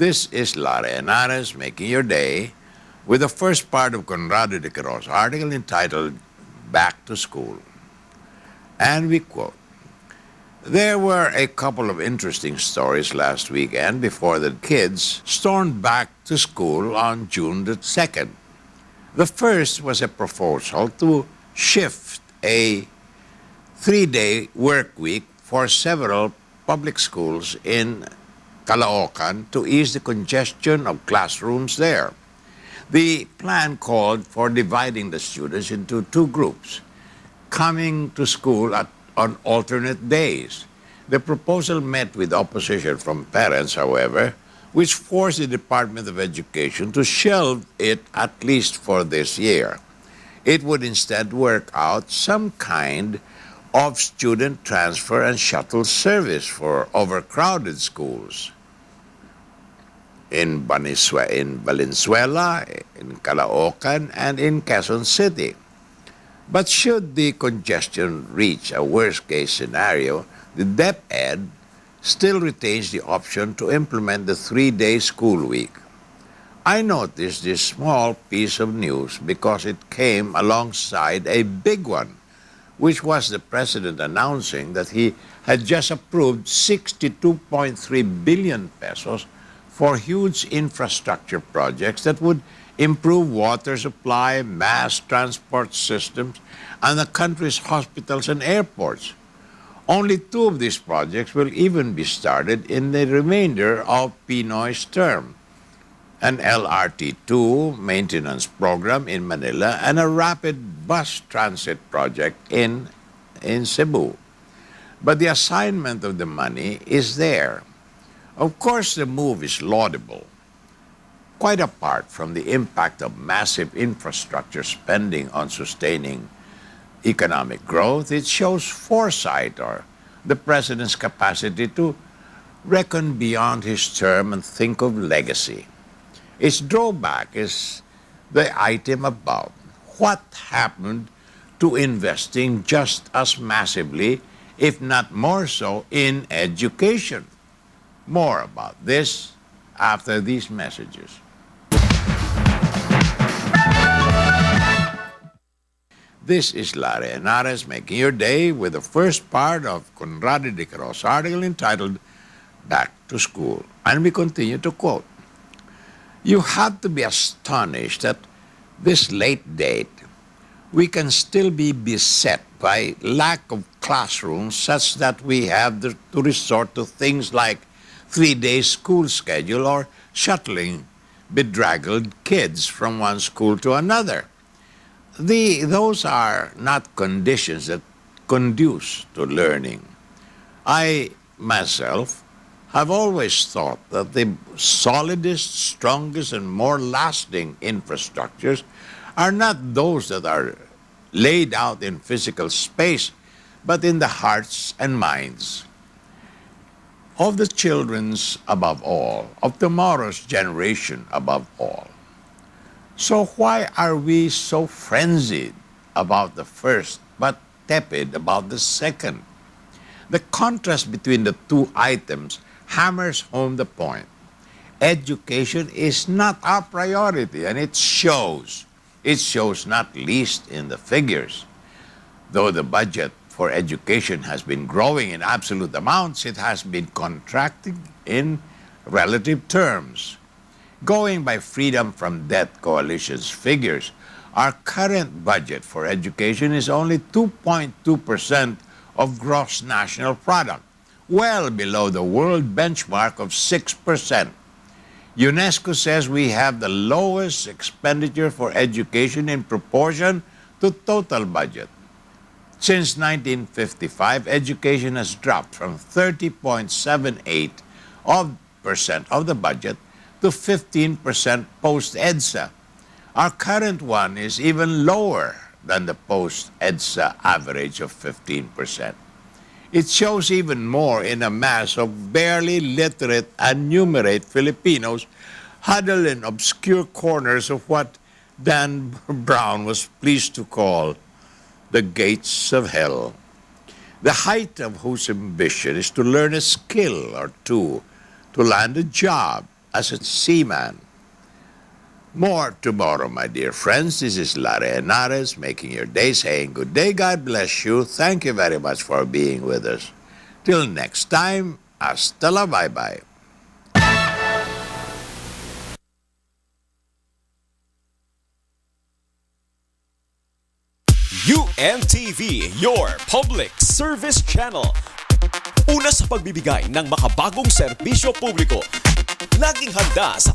This is Lara Henares making your day with the first part of Conrado de Quirós' article entitled Back to School. And we quote, "There were a couple of interesting stories last weekend before the kids stormed back to school on June the 2nd. The first was a proposal to shift a 3-day work week for several public schools in Caloocan to ease the congestion of classrooms there. The plan called for dividing the students into two groups, coming to school on alternate days. The proposal met with opposition from parents, however, which forced the Department of Education to shelve it at least for this year. It would instead work out some kind of student transfer and shuttle service for overcrowded schools in Valenzuela, in Caloocan, and in Quezon City. But should the congestion reach a worst-case scenario, the DepEd still retains the option to implement the 3-day school week. I noticed this small piece of news because it came alongside a big one, which was the president announcing that he had just approved 62.3 billion pesos for huge infrastructure projects that would improve water supply, mass transport systems, and the country's hospitals and airports. Only 2 of these projects will even be started in the remainder of Pinoy's term: an LRT-2 maintenance program in Manila and a rapid bus transit project in Cebu. But the assignment of the money is there. Of course, the move is laudable. Quite apart from the impact of massive infrastructure spending on sustaining economic growth, it shows foresight, or the president's capacity to reckon beyond his term and think of legacy. Its drawback is the item above. What happened to investing just as massively, if not more so, in education? More about this after these messages. This is Lara Henares making your day with the first part of Conrado de Quirós' article entitled Back to School. And we continue to quote, "You have to be astonished at this late date. We can still be beset by lack of classrooms such that we have to resort to things like 3-day school schedule or shuttling bedraggled kids from one school to another. Those are not conditions that conduce to learning. I, myself, have always thought that the solidest, strongest, and more lasting infrastructures are not those that are laid out in physical space, but in the hearts and minds of the children's above all, of tomorrow's generation above all. So why are we so frenzied about the first, but tepid about the second? The contrast between the two items hammers home the point. Education is not our priority, and it shows. It shows not least in the figures. Though the budget for education has been growing in absolute amounts, it has been contracting in relative terms. Going by Freedom from Debt Coalition's figures, our current budget for education is only 2.2% of gross national product, well below the world benchmark of 6%. UNESCO says we have the lowest expenditure for education in proportion to total budget. Since 1955, education has dropped from 30.78% of the budget to 15% post-EDSA. Our current one is even lower than the post-EDSA average of 15%. It shows even more in a mass of barely literate and numerate Filipinos huddled in obscure corners of what Dan Brown was pleased to call the gates of hell, the height of whose ambition is to learn a skill or two, to land a job, as a seaman. More tomorrow, my dear friends. This is Larry Henares making your day, saying good day, God bless you. Thank you very much for being with us. Till next time, hasta la bye-bye. UNTV, your public service channel. Una sa pagbibigay ng makabagong serbisyo publiko. Laging handa sa